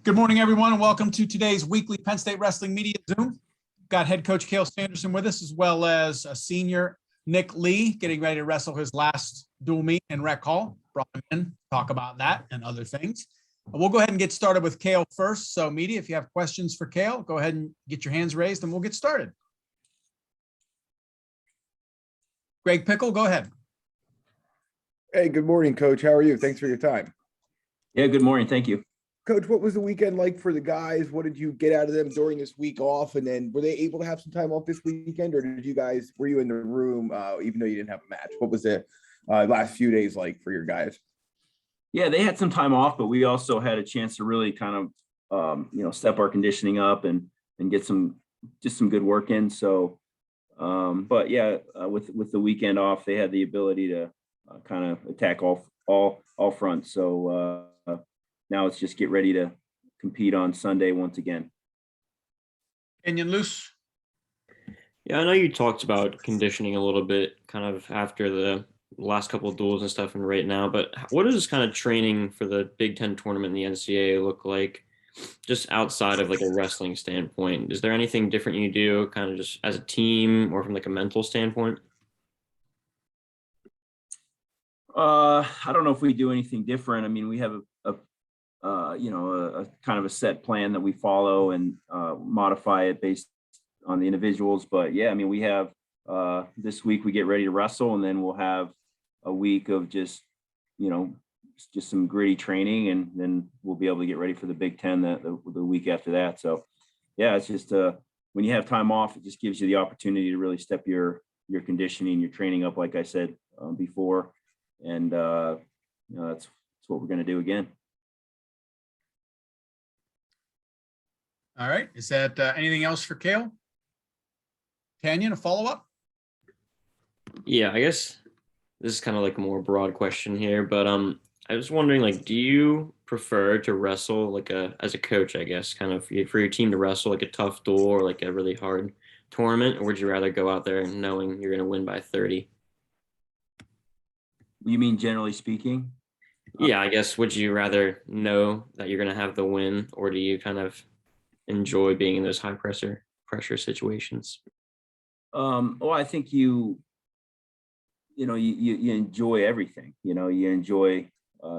Good morning, everyone, and welcome to today's weekly Penn State Wrestling Media Zoom. Got head coach Cael Sanderson with us, as well as a senior Nick Lee, getting ready to wrestle his last dual meet in Rec Hall. Brought him in to talk about that and other things. We'll go ahead and get started with Cael first. So, media, if you have questions for Cael, go ahead and get your hands raised, and we'll get started. Greg Pickel, go ahead. Hey, good morning, Coach. How are you? Thanks for your time. Yeah, good morning. Thank you. Coach, what was the weekend like for the guys? What did you get out of them during this week off? And then were they able to have some time off this weekend, or were you in the room even though you didn't have a match? What was the last few days like for your guys? Yeah, they had some time off, but we also had a chance to really kind of, step our conditioning up and get some good work in. So, but yeah, with the weekend off, they had the ability to kind of attack all fronts. So now it's just get ready to compete on Sunday once again. Tanyon Loose. Yeah, I know you talked about conditioning a little bit kind of after the last couple of duels and stuff and right now, but what does kind of training for the Big Ten tournament in the NCAA look like just outside of like a wrestling standpoint? Is there anything different you do kind of just as a team or from like a mental standpoint? I don't know if we do anything different. I mean, we have a kind of a set plan that we follow and modify it based on the individuals. But yeah, I mean, we have this week we get ready to wrestle, and then we'll have a week of just some gritty training, and then we'll be able to get ready for the Big Ten the week after that. So yeah, it's just when you have time off, it just gives you the opportunity to really step your conditioning, your training up, like I said before, and that's what we're going to do again. All right. Is that anything else for Cael? Tanyon, a follow-up? Yeah, I guess this is kind of like a more broad question here, but I was wondering, like, do you prefer to wrestle like as a coach, I guess, kind of for your team to wrestle like a tough duel or like a really hard tournament, or would you rather go out there knowing you're going to win by 30? You mean generally speaking? Yeah, I guess, would you rather know that you're going to have the win, or do you kind of enjoy being in those high pressure situations? Well, I think you enjoy everything. You enjoy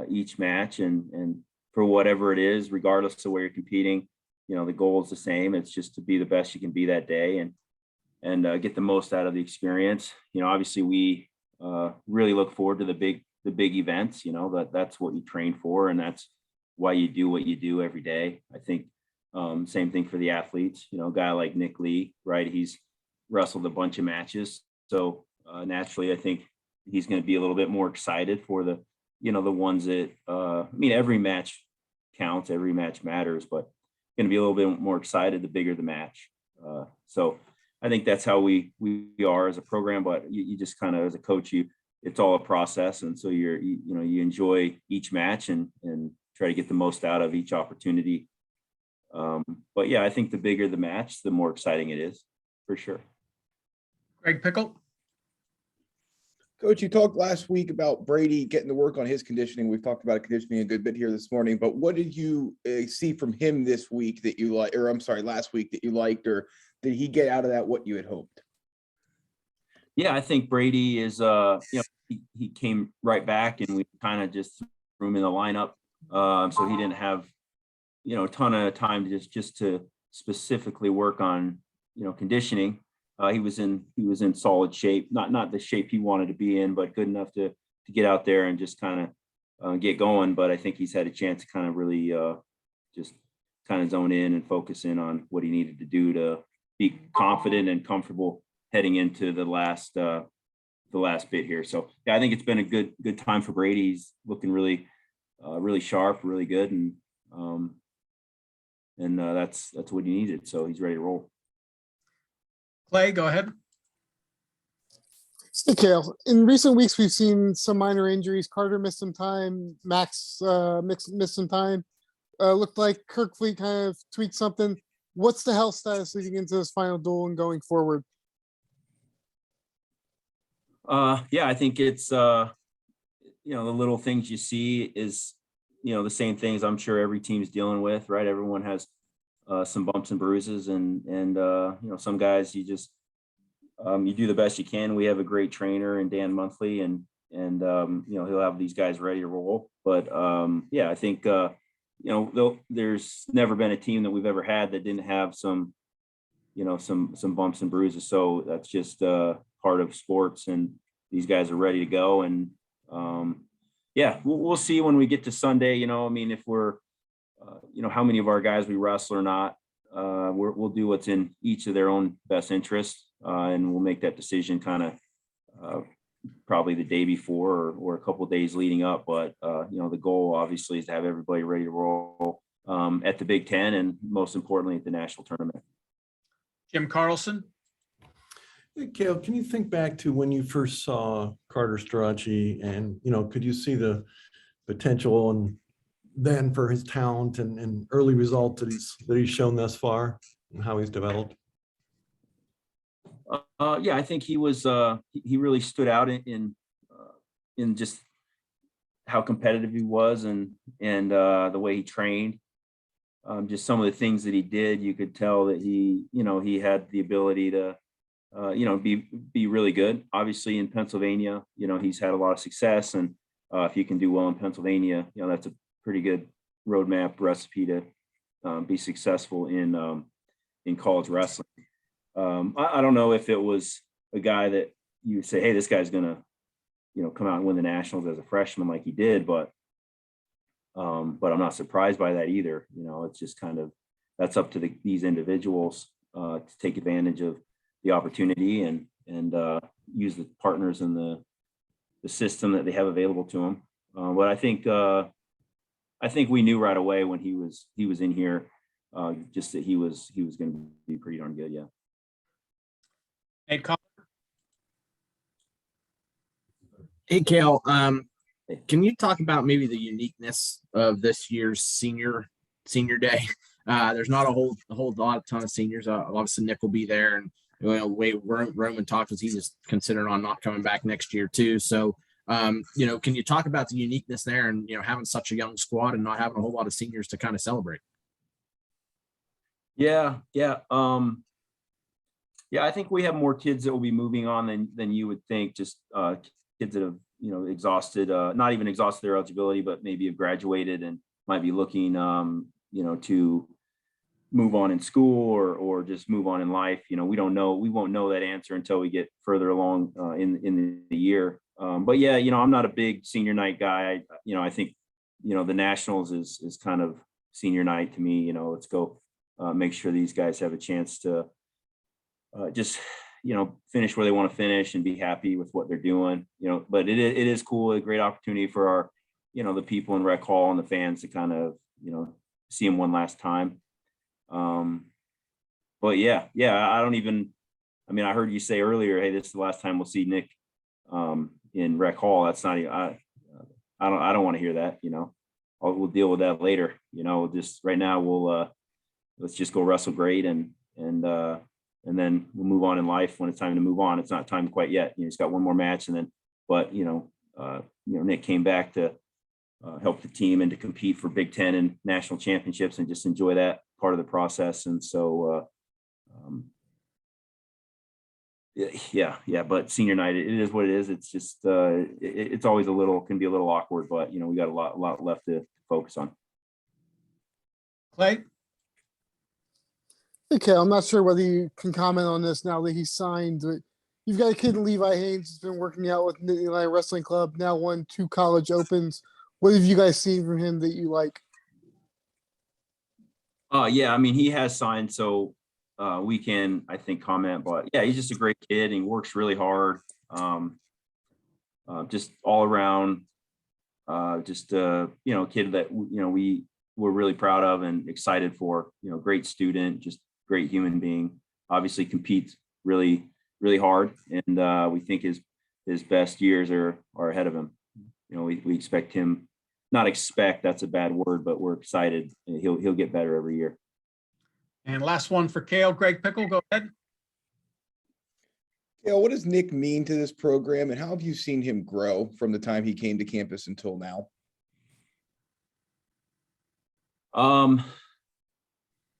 each match, and for whatever it is, regardless of where you're competing, the goal is the same. It's just to be the best you can be that day and get the most out of the experience. Obviously we really look forward to the big events. That's what you train for, and that's why you do what you do every day. I think same thing for the athletes. A guy like Nick Lee, right? He's wrestled a bunch of matches, so naturally I think he's going to be a little bit more excited for the ones that every match counts, every match matters, but going to be a little bit more excited the bigger the match. So I think that's how we are as a program, but you just kind of, as a coach, it's all a process, and so you enjoy each match and try to get the most out of each opportunity. But yeah, I think the bigger the match, the more exciting it is, for sure. Greg Pickel. Coach, you talked last week about Brady getting to work on his conditioning. We've talked about conditioning a good bit here this morning, but what did you see from him this week that you like, or I'm sorry, last week that you liked, or did he get out of that what you had hoped? Yeah, I think Brady is, he came right back, and we kind of just threw him in the lineup. So he didn't have, a ton of time to just to specifically work on, conditioning. He was in solid shape, not the shape he wanted to be in, but good enough to get out there and just kind of get going. But I think he's had a chance to kind of really just kind of zone in and focus in on what he needed to do to be confident and comfortable heading into the last bit here. So yeah, I think it's been a good time for Brady. He's looking really sharp, really good, and that's what he needed. So he's ready to roll. Clay, go ahead. Hey, Cael. In recent weeks, we've seen some minor injuries. Carter missed some time. Max missed some time. Looked like Kirkfleet kind of tweaked something. What's the health status leading into this final duel and going forward? Yeah, I think it's the little things you see is the same things I'm sure every team's dealing with, right? Everyone has some bumps and bruises, and some guys you just you do the best you can. We have a great trainer in Dan Monthly, and he'll have these guys ready to roll. But I think there's never been a team that we've ever had that didn't have some bumps and bruises. So that's just part of sports, and these guys are ready to go. And we'll see when we get to Sunday. If we're how many of our guys we wrestle or not. We'll do what's in each of their own best interest, and we'll make that decision kind of probably the day before or a couple of days leading up. But the goal obviously is to have everybody ready to roll at the Big Ten, and most importantly at the national tournament. Jim Carlson. Hey, Cael, can you think back to when you first saw Carter Strachey, and could you see the potential and then for his talent and early results that he's shown thus far and how he's developed? I think he was he really stood out in just how competitive he was, and the way he trained. Just some of the things that he did, you could tell that he had the ability to be really good. Obviously in Pennsylvania, he's had a lot of success, and if you can do well in Pennsylvania, that's a pretty good roadmap recipe to be successful in college wrestling. I don't know if it was a guy that you say, hey, this guy's gonna come out and win the nationals as a freshman like he did, but I'm not surprised by that either. It's just kind of, that's up to these individuals to take advantage of the opportunity and use the partners and the system that they have available to them. But I think we knew right away when he was in here, just that he was going to be pretty darn good. Yeah. Nate Collins. Hey, Cael, can you talk about maybe the uniqueness of this year's senior day? There's not a whole ton of seniors. Obviously Nick will be there, and the way Roman talked was he was considering on not coming back next year too. So, can you talk about the uniqueness there, and having such a young squad and not having a whole lot of seniors to kind of celebrate? Yeah. I think we have more kids that will be moving on than you would think. Just kids that have exhausted, not even exhausted their eligibility, but maybe have graduated and might be looking to move on in school or just move on in life. We don't know. We won't know that answer until we get further along in the year. But yeah, I'm not a big senior night guy. I think the nationals is kind of senior night to me. Let's go make sure these guys have a chance to just finish where they want to finish and be happy with what they're doing. But it is cool, a great opportunity for our the people in Rec Hall and the fans to kind of see them one last time. But yeah, I heard you say earlier, hey, this is the last time we'll see Nick in Rec Hall. That's not even, I don't want to hear that. We'll deal with that later. Just right now we'll let's just go wrestle great, and then we'll move on in life when it's time to move on. It's not time quite yet. He's got one more match, and then, but Nick came back to help the team and to compete for Big Ten and national championships, and just enjoy that part of the process. And so, but senior night, it is what it is. It's just, it's always can be a little awkward, but we got a lot left to focus on. Clay. Okay, I'm not sure whether you can comment on this now that he's signed, but you've got a kid in Levi Haynes who's been working out with Nittany Lion Wrestling Club, now won 2 college opens. What have you guys seen from him that you like? He has signed, so we can, I think, comment, but yeah, he's just a great kid and he works really hard. Just all around, just a kid that we were really proud of and excited for. Great student, just great human being. Obviously competes really, really hard, and we think his best years are ahead of him. We expect him. Not expect, that's a bad word, but we're excited. He'll get better every year. And last one for Cael, Greg Pickel, go ahead. What does Nick mean to this program, and how have you seen him grow from the time he came to campus until now?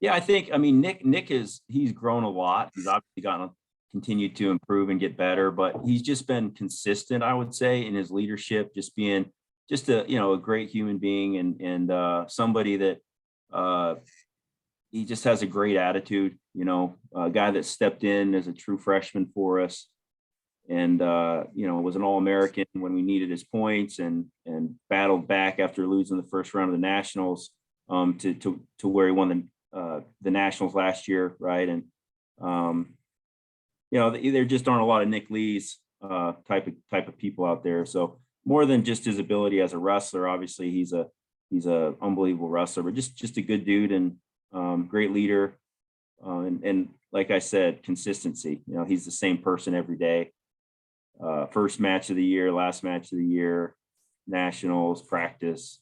Yeah, I mean, he's grown a lot. He's obviously continued to improve and get better, but he's just been consistent, I would say, in his leadership, just being just a great human being and somebody that he just has a great attitude, a guy that stepped in as a true freshman for us and was an All-American when we needed his points and battled back after losing the first round of the Nationals to where he won the Nationals last year, right? And there just aren't a lot of Nick Lee's type of people out there. So more than just his ability as a wrestler, obviously he's a unbelievable wrestler, but just a good dude and great leader. And like I said, consistency. He's the same person every day. First match of the year, last match of the year, Nationals, practice,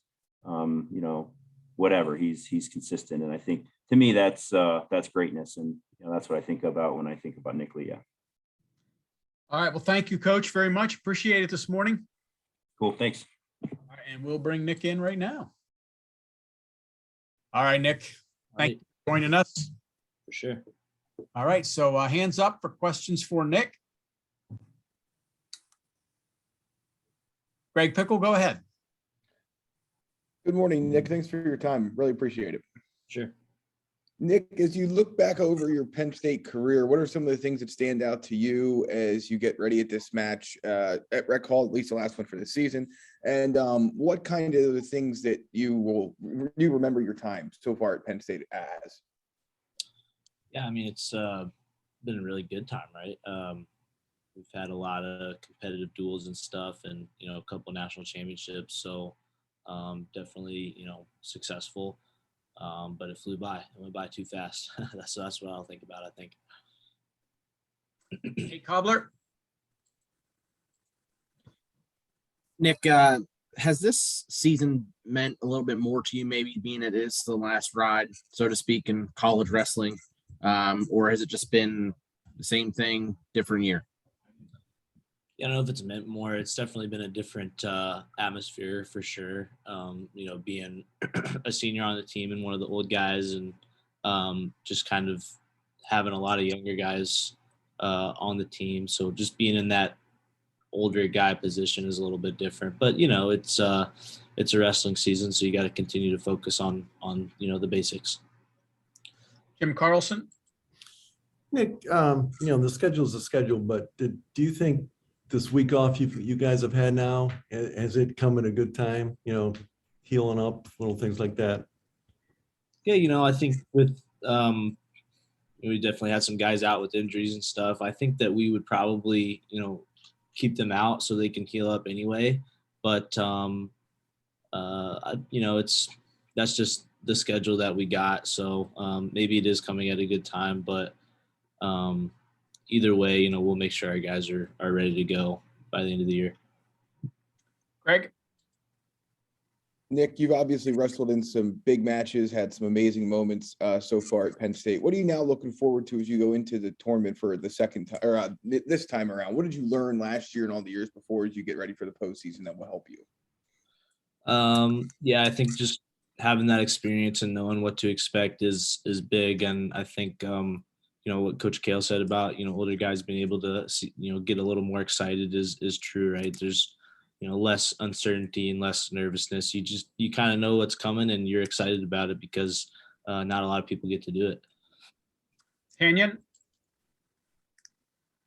whatever. He's consistent, and I think to me that's greatness, and that's what I think about when I think about Nick Lee. Yeah. All right. Well, thank you, Coach, very much. Appreciate it this morning. Cool. Thanks. All right, and we'll bring Nick in right now. All right, Nick. Thank you for joining us. For sure. All right. So hands up for questions for Nick. Greg Pickel, go ahead. Good morning, Nick. Thanks for your time. Really appreciate it. Sure. Nick, as you look back over your Penn State career, what are some of the things that stand out to you as you get ready at this match at Rec Hall, at least the last one for the season? And what kind of the things that you remember your time so far at Penn State as? Yeah, I mean, it's been a really good time, right? We've had a lot of competitive duels and stuff and, a couple national championships. So definitely, successful. But it flew by. It went by too fast. That's what I'll think about, I think. Hey, Cobbler. Nick, has this season meant a little bit more to you, maybe being it is the last ride, so to speak, in college wrestling? Or has it just been the same thing, different year? Yeah, I don't know if it's meant more. It's definitely been a different atmosphere for sure. Being a senior on the team and one of the old guys and just kind of having a lot of younger guys on the team. So just being in that older guy position is a little bit different. But, it's a wrestling season, so you got to continue to focus on the basics. Jim Carlson. Nick, the schedule is a schedule, but do you think this week off you guys have had now, has it come at a good time, healing up, little things like that? Yeah, I think with we definitely had some guys out with injuries and stuff. I think that we would probably, keep them out so they can heal up anyway. But that's just the schedule that we got. So maybe it is coming at a good time, but either way, we'll make sure our guys are ready to go by the end of the year. Greg. Nick, you've obviously wrestled in some big matches, had some amazing moments so far at Penn State. What are you now looking forward to as you go into the tournament for the second time or this time around? What did you learn last year and all the years before as you get ready for the postseason that will help you? Yeah, I think just having that experience and knowing what to expect is big. And I think, what Coach Cael said about, older guys being able to see, get a little more excited is true, right? There's, less uncertainty and less nervousness. You kind of know what's coming and you're excited about it because not a lot of people get to do it. Tanyon.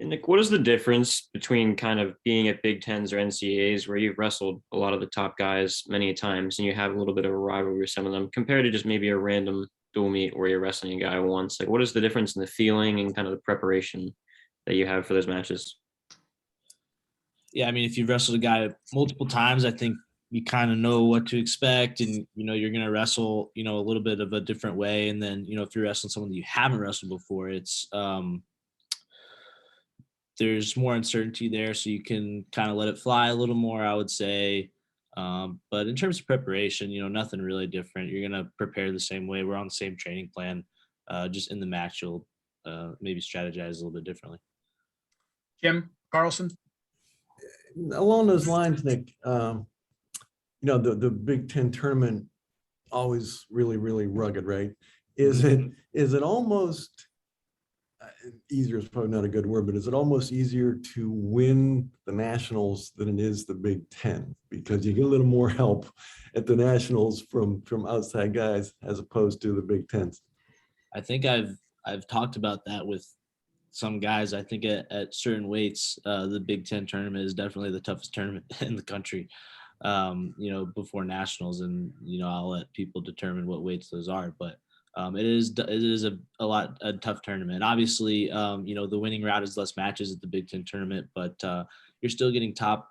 And Nick, what is the difference between kind of being at Big Tens or NCAAs where you've wrestled a lot of the top guys many times and you have a little bit of a rivalry with some of them compared to just maybe a random dual meet where you're wrestling a guy once? Like, what is the difference in the feeling and kind of the preparation that you have for those matches? Yeah, I mean, if you've wrestled a guy multiple times, I think you kind of know what to expect and, you're going to wrestle, a little bit of a different way. And then, if you're wrestling someone that you haven't wrestled before, it's, there's more uncertainty there. So you can kind of let it fly a little more, I would say. But in terms of preparation, nothing really different. You're going to prepare the same way. We're on the same training plan. Just in the match, you'll maybe strategize a little bit differently. Jim Carlson. Along those lines, Nick, the Big Ten tournament always really, really rugged, right? Is it almost easier is probably not a good word, but is it almost easier to win the nationals than it is the Big Ten? Because you get a little more help at the nationals from outside guys as opposed to the Big Tens. I think I've talked about that with some guys. I think at certain weights, the Big Ten tournament is definitely the toughest tournament in the country. Before nationals, and I'll let people determine what weights those are, but it is a tough tournament. Obviously, the winning route is less matches at the Big Ten tournament, but you're still getting top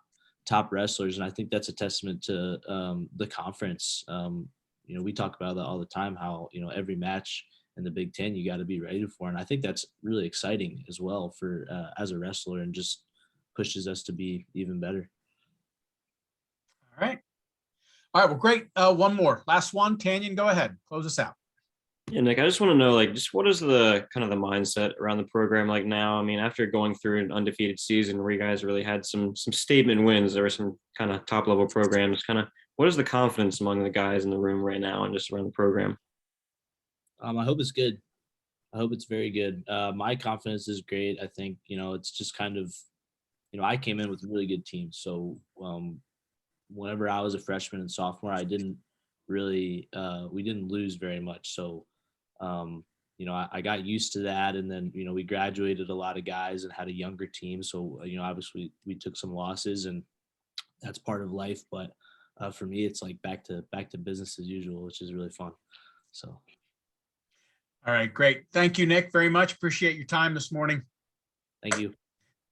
wrestlers, and I think that's a testament to the conference. We talk about that all the time, how every match in the Big Ten you got to be ready for, and I think that's really exciting as well for as a wrestler, and just pushes us to be even better. All right. All right. Well, great. One more. Last one. Tanyon, go ahead. Close us out. Yeah, Nick, I just want to know, just what is the kind of the mindset around the program like now? I mean, after going through an undefeated season where you guys really had some statement wins, there were some kind of top level programs. Kind of, what is the confidence among the guys in the room right now and just around the program? I hope it's good. I hope it's very good. My confidence is great. I think it's just kind of, I came in with a really good team, so whenever I was a freshman and sophomore, I didn't really we didn't lose very much. So I got used to that, and then we graduated a lot of guys and had a younger team. So obviously we took some losses, and that's part of life. But for me, it's like back to business as usual, which is really fun. So. All right, great. Thank you, Nick, very much. Appreciate your time this morning. Thank you.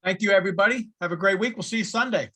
Thank you, everybody. Have a great week. We'll see you Sunday.